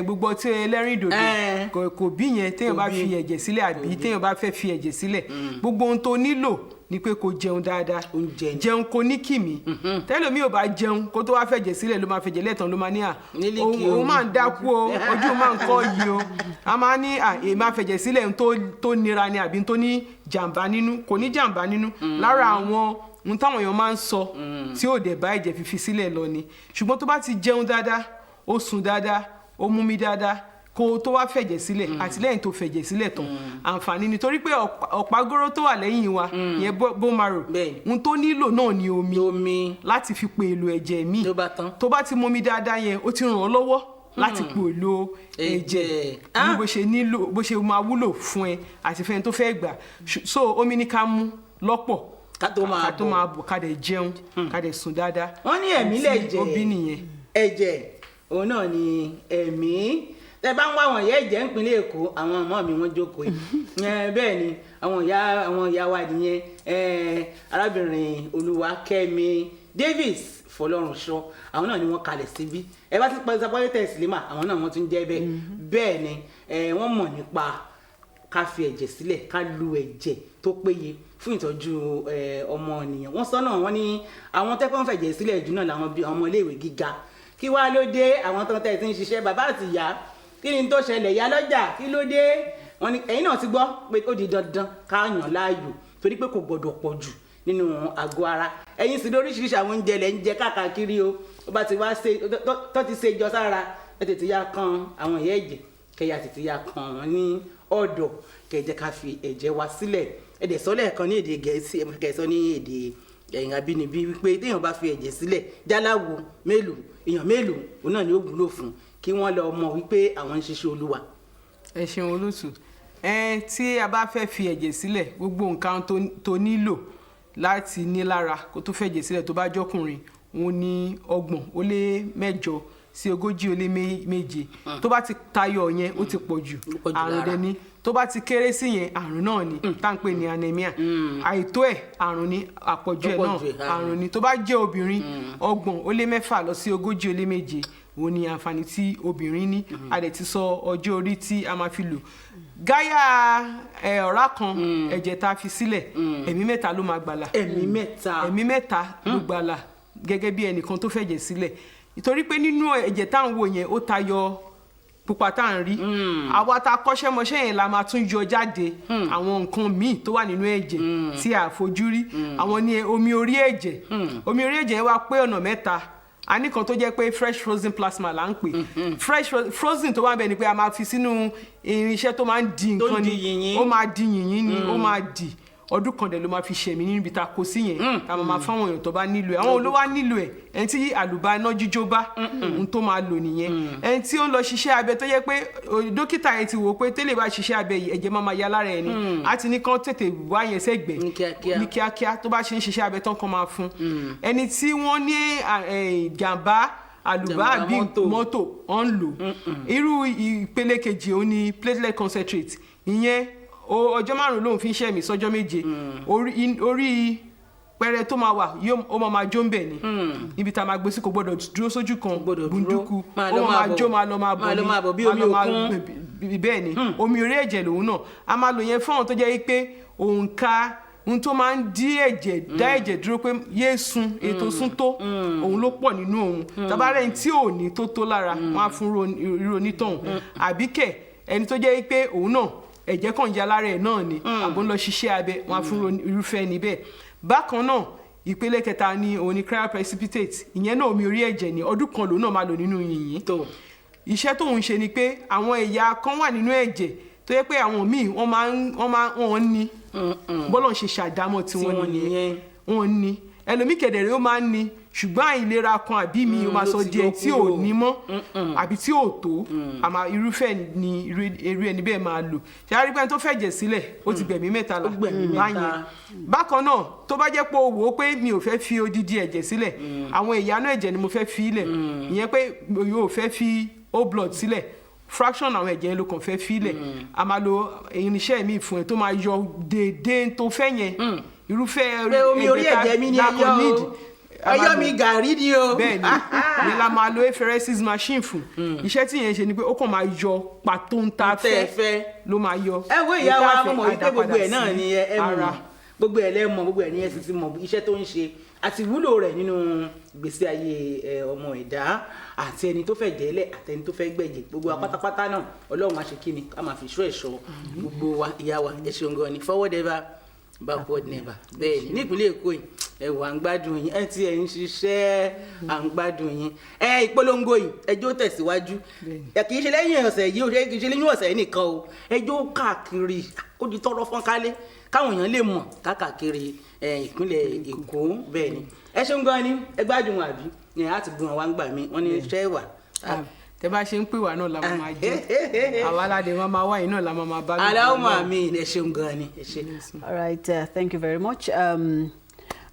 gbogbo tí ẹlẹ́rìndòdò kò bí yẹn téèyàn bá fi ẹ̀jẹ̀ sílẹ̀ àbí téèyàn bá fẹ́ fi ẹ̀jẹ̀ sílẹ̀ gbogbo ohun tó nílò ni pé kó jẹun dáadáa jẹun kó ní kìmí tẹ́lómi ò bá jẹun kó tó wá fẹ̀jẹ̀ sílẹ̀ ló máa fẹ̀jẹ̀ lẹ́tàn ló máa ní òun máa ń dákú o ojú máa ń kọ́ yìí o a máa ní èyí máa fẹ̀jẹ̀ sílẹ̀ tó nira ni àbí tó ní jàǹbá nínú kò ní jàǹbá nínú lára àwọn ohun táwọn èèyàn máa ń sọ tí ò dẹ̀ bá ẹ̀jẹ̀ fífi sílẹ̀ lọ ni ṣùgbọ́n tó bá ti jẹun dáadáa ó sùn dáadáa ó mú mi dáadáa kó tó wá fẹ̀jẹ̀ sílẹ̀ àti lẹ́yìn tó fẹ̀jẹ̀ sílẹ̀ tán àǹfààní nítorí pé ọ̀págóró tó wà lẹ́yìn wa yẹn bone marrow ohun tó nílò náà ni omi láti fi pe èlò ẹ̀jẹ̀ míì tó bá ti momi dáadáa yẹn ó ti ràn ọ́ lọ́wọ́ láti pe èlò ẹ̀jẹ̀ ní bó ṣe máa wúlò fún ẹ àti fẹ́ni tó fẹ́ gbà so omi ní ká mú lọ́pọ̀ ká tó máa bọ̀ ká dẹ̀ jẹun ká dẹ̀ sùn dáadáa. wọ́n ní ẹ̀mí lẹ̀jẹ̀ ẹ̀jẹ̀ òun náà ni ẹ̀mí tẹ bá ń wá àwọn ìyá ẹ̀jẹ̀ nípínlẹ̀ Èkó àwọn ọmọ mi wọ́n jókòó yìí bẹ́ẹ̀ ni àwọn ìyá wa nìyẹn arábìnrin Olúwakemi Davies Folorunso àwọn náà ni wọ́n kalẹ̀ síbí ẹ bá ti pa ìsapọ́lẹ́tẹ̀ sílímà àwọn náà wọ́n tún jẹ́ bẹ́ẹ̀ ni wọ́n mọ̀ nípa ká fi ẹ̀jẹ̀ sílẹ̀ ká lu ẹ̀jẹ̀ tó péye fún ìtọ́jú ọmọnìyàn wọ́n sọ náà wọ́n ní àwọn tẹ́kọ̀ ń fẹ̀jẹ̀ sílẹ̀ jù náà làwọn ọmọ iléèwé gíga kí wá ló dé àwọn tó ń tẹ̀ sí ń ṣiṣẹ́ bàbá àti ìyá kí ni tó ṣẹlẹ̀ ìyá lọ́jà kí ló dé wọ́n ní ẹ̀yin náà ti gbọ́ pé ó di dandan ká yàn láàyò torí pé kò gbọdọ̀ pọ̀ jù nínú àgọ́ ara ẹ̀yin sì lóríṣiríṣi àwọn oúnjẹ lẹ́ ń jẹ káàkiri o ó bá ti wá ṣe tó ti ṣe jọ sára ẹ tètè ya kan àwọn ìyá ẹ̀jẹ̀ kẹyà tètè ya kan wọn ní ọ̀dọ̀ kẹjẹ ká fi ẹ̀jẹ̀ wa sílẹ̀ ẹ̀dẹ̀ sọ lẹ́ẹ̀kan ní èdè Gẹ̀ẹ́sì kẹsọ ní èdè ẹ̀yìn abínibí wípé téèyàn bá fi ẹ̀jẹ̀ sílẹ̀ jáláwo mélòó èèyàn mélòó òun náà ni ó wúlò fún kí wọ́n lọ mọ̀ wípé àwọn ń ṣiṣẹ́ Olúwa. ẹ ṣeun olóòtú tí a bá fẹ́ fi ẹ̀jẹ̀ sílẹ̀ gbogbo nǹkan tó nílò láti ní lára kó tó fẹ̀jẹ̀ sílẹ̀ tó bá jọkùnrin òun ní 38 sí 40 tó bá ti tayọ yẹn ó ti pọ̀ jù àrùn dẹ̀ ni tó bá ti kéré sí yẹn àrùn náà ni tá ń pè ní anemia àìtó ẹ̀ àrùn ni àpọ̀jù ẹ̀ náà àrùn ni tó bá jẹ́ obìnrin 36 lọ sí 40 òun ni àǹfààní tí obìnrin ní a dẹ̀ ti sọ ọjọ́ orí tí a máa fi lò gáyà ọ̀rá kan ẹ̀jẹ̀ tá a fi sílẹ̀ ẹ̀mí 3 ló máa gbàlà ẹ̀mí 3 ló gbàlà gẹ́gẹ́ bí ẹnìkan tó fẹ̀jẹ̀ sílẹ̀ nítorí pé nínú ẹ̀jẹ̀ tá à ń wò yẹn ó tayọ pupa tá à ń rí àwa tá a kọ́ṣẹ́mọṣẹ́ yẹn la máa tún yọ jáde àwọn nǹkan míì tó wà nínú ẹ̀jẹ̀ tí a fojú rí àwọn ní omi orí ẹ̀jẹ̀ yẹn wá pé ọ̀nà 3 a ní kan tó jẹ́ pé fresh frozen plasma là ń pè fresh frozen tó wà bẹ́ẹ̀ ni pé a máa fi sínú irinṣẹ́ tó máa ń di nǹkan ni ó máa di yìnyín ni ó máa di ọdún kan dẹ̀ ló máa fi ṣẹ̀mí níbi tá a kó sí yẹn tá a máa fáwọn èèyàn tó bá nílò ẹ̀ àwọn olówó nílò ẹ̀ ẹni tí àlùbáná jíjó bá ohun tó máa lò nìyẹn ẹni tí ó ń lọ ṣiṣẹ́ abẹ tó yẹ pé dókítà yẹn ti wò pé tẹ́lẹ̀ bá ṣiṣẹ́ abẹ yìí ẹ̀jẹ̀ máa ya lára ẹ̀ ni á ti ní kán tètè wá yẹn sẹ́gbẹ̀ẹ́ ní kíákíá tó bá ṣe ń ṣiṣẹ́ abẹ tán kan máa fún ẹni tí wọ́n ní jàǹbá àlùbá àbí mọ́tò ọ̀n lò irú ìpele kejì òun ni platelet concentrate ìyẹn ọjọ́ 5 lòun fi ń ṣẹ̀mí sọ́jọ́ 7 orí pẹrẹ tó máa wà ó máa jó ń bẹ̀ ni níbi tá a máa gbé sí kò gbọ́dọ̀ dúró sójú kan gbùndúkú ó máa jó máa lọ máa bọ̀ bí omi òkun bẹ́ẹ̀ ni omi orí ẹ̀jẹ̀ lòun náà a máa lò yẹn fún àwọn tó jẹ́ pé òǹkà ohun tó máa ń dí ẹ̀jẹ̀ dá ẹ̀jẹ̀ dúró pé yé sun ètò sún tó òun ló pọ̀ nínú òun tabarẹ́ tí ò ní tó lára wọ́n á fún irú onítọ̀hún àbíkẹ́ ẹni tó jẹ́ pé òun náà ẹ̀jẹ̀ kàn ya lára ẹ̀ náà ni àbò ń lọ ṣiṣẹ́ abẹ wọn á fún irúfẹ́ níbẹ̀ bákan náà ìpele kẹta ni òun ni cryoprecipitate ìyẹn náà omi orí ẹ̀jẹ̀ ni ọdún kan lòun náà máa lò nínú yìnyín iṣẹ́ tóun ṣe ni pé àwọn ẹ̀yà kan wà nínú ẹ̀jẹ̀ tó yẹ pé àwọn míì wọ́n ní bọ́lọ̀ ń ṣe ṣàdámọ̀ tí wọ́n nìyẹn wọ́n ní ẹlòmíì kẹ̀dẹ̀rẹ́ ó máa ń ní ṣùgbọ́n àìlera kan àbí mi ó máa sọ díẹ̀ tí ò ní mọ́ àbí tí ò tó àmọ́ irúfẹ́ ni irú ẹni bẹ́ẹ̀ máa lò ṣe àrígbẹ́ tó fẹ̀jẹ̀ sílẹ̀ ó ti gbẹ̀mí 3 la báyẹn bákan náà tó bá jẹ́ pé o wò ó pé mi ò fẹ́ fi odidi ẹ̀jẹ̀ sílẹ̀ àwọn ìyanu ẹ̀jẹ̀ ni mo fẹ́ fi ilẹ̀ ìyẹn pé yóò fẹ́ fi whole blood sílẹ̀ fraction àwọn ẹ̀jẹ̀ yẹn ló kàn fẹ́ fi ilẹ̀ a máa lo irinṣẹ́ mi fún ẹ tó máa yọ déédéé tó fẹ́ yẹn irúfẹ́ ẹ̀jẹ̀ tá a need ayọ́ mi gàrí ni o. bẹ́ẹ̀ni ni la máa lo apheresis machine fún iṣẹ́ tí yẹn ṣe ni pé ó kàn máa yọ pàtó ń ta fẹ́ ló máa yọ. ẹ wo ìyá wa mọ̀ wípé gbogbo ẹ̀ náà ni ẹ mọ̀ gbogbo ẹ̀ lẹ́mọ̀ gbogbo ẹ̀ ní ẹ sì ti mọ̀ iṣẹ́ tó ń ṣe àti ìwúlò rẹ̀ nínú ìgbésí ayé ọmọ ẹ̀dá àti ẹni tó fẹ́ jẹ́lẹ̀ àti ẹni tó fẹ́ gbẹ̀jẹ̀ gbogbo wa pátápátá náà Ọlọ́run á ṣe kí ni ká máa fi ṣọ́ ẹ̀ṣọ́ gbogbo wa ìyá wa ẹ ṣeun gan ni forward ever backward never. Bẹ́ẹ̀ ni nípínlẹ̀ Èkó yìí ẹ wà ń gbádùn yín ẹ tí ẹ ń ṣiṣẹ́ à ń gbádùn yín ìpolongo yìí ẹjọ́ tẹ̀síwájú kì í ṣe lẹ́yìn ọ̀sẹ̀ yìí kì í ṣe lẹ́yìn ọ̀sẹ̀ yìí nìkan o ẹjọ́ káàkiri ó di tọrọ fọ́n kálé káwọn èèyàn lè mọ̀ káàkiri ìpínlẹ̀ Èkó bẹ́ẹ̀ ni ẹ ṣeun gan ni ẹ gbádùn àbí ẹ á ti bu wọn wá ń gbà mí wọn ní iṣẹ́ wà. tẹ bá ṣe ń pè wá náà la máa jẹ àwa aládé wọn máa wá yìí náà la máa bá. aláwọ̀ mi ẹ ṣeun gan ni ẹ ṣe. All right, thank you very much.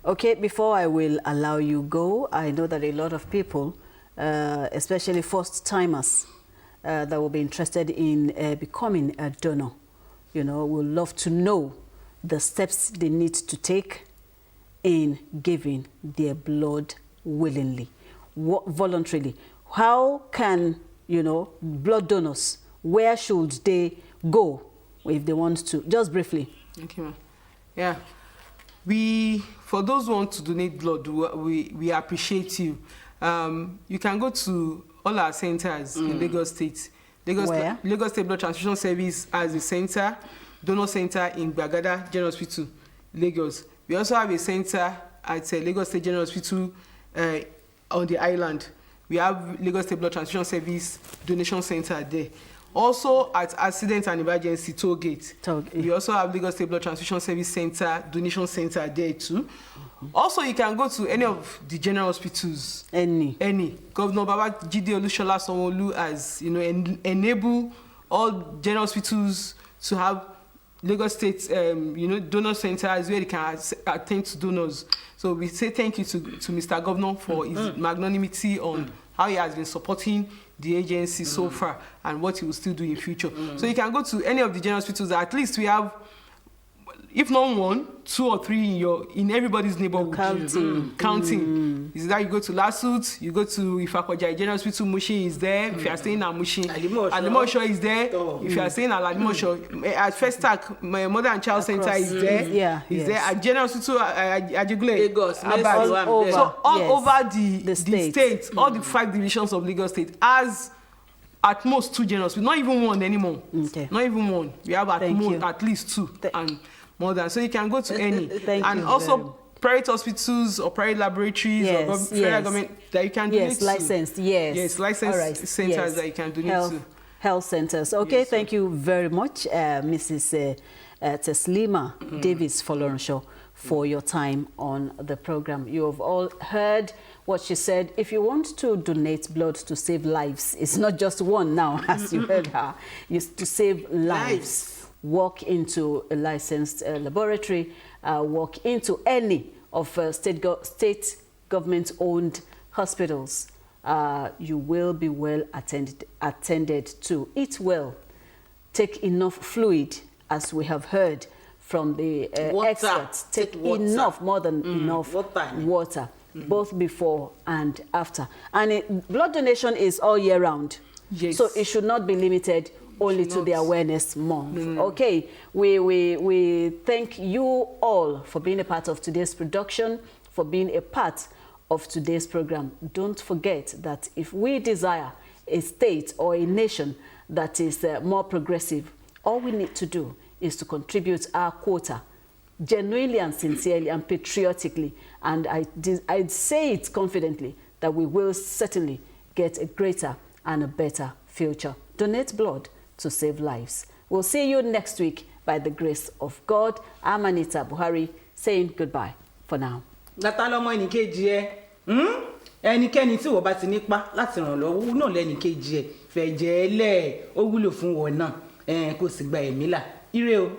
Okay, before I will allow you go, I know that a lot of people, especially first-timers, that will be interested in becoming a donor, you know, will love to know the steps they need to take in giving their blood willingly, voluntarily. How can, you know, blood donors, where should they go if they want to? Just briefly. Thank you, ma'am. Yeah. For those who want to donate blood, we appreciate you. You can go to all our centers in Lagos State. Lagos State Blood Transfusion Service has a center, donor center in Gbagada General Hospital, Lagos. We also have a center at Lagos State General Hospital on the island. We have Lagos State Blood Transfusion Service donation center there. Also at Accident and Emergency Toll Gate. We also have Lagos State Blood Transfusion Service Center, donation center there too. Also, you can go to any of the general hospitals. Any. Governor Babajide Olushola Sanwo-Olu has, you know, enable all general hospitals to have Lagos State, you know, donor centers where they can attend to donors. So we say thank you to Mr. Governor for his magnanimity on how he has been supporting the agency so far and what he will still do in future. So you can go to any of the general hospitals. At least we have, if not one, 2 or 3 in everybody's neighborhood. Counting. Is that you go to Lasut, you go to Ifakwaja General Hospital, Mushin is there. If you are staying at Mushin, Alimosho is there. If you are staying at Alimosho, at First Stack, my Mother and Child Center is there. There at General Hospital Ajigule, Lagos, so all over the state, all the 5 divisions of Lagos State has at most 2 general hospitals, not even 1 anymore. Not even 1. We have at least 2 and more than. So you can go to any. And also private hospitals or private laboratories or federal government that you can donate to. Licensed, licensed centers that you can donate to. Health centers. Okay, thank you very much, Mrs. Teslima Davies Folorunso, for your time on the program. You have all heard what she said. If you want to donate blood to save lives, it's not just one now, as you heard her. It's to save lives. Walk into a licensed laboratory, walk into any of state government-owned hospitals. You will be well attended to. Eat well. Take enough fluid, as we have heard from the experts. Take enough, more than enough water, both before and after. And blood donation is all year round. Yes. So it should not be limited only to the awareness month. Okay, we thank you all for being a part of today's production, for being a part of today's program. Don't forget that if we desire a state or a nation that is more progressive, all we need to do is to contribute our quota genuinely and sincerely and patriotically. And I'd say it confidently that we will certainly get a greater and a better future. Donate blood to save lives. We'll see you next week by the grace of God. I'm Anita Buhari saying goodbye for now. Ẹnikẹ́ni tí wọ́n bá ti nípa láti ràn lọ́wọ́ náà lẹ́nìkejì ẹ̀ fẹ̀jẹ̀ ẹlẹ́ ó wúlò fún wọn náà kó sì gba ẹ̀mí là. Ire o.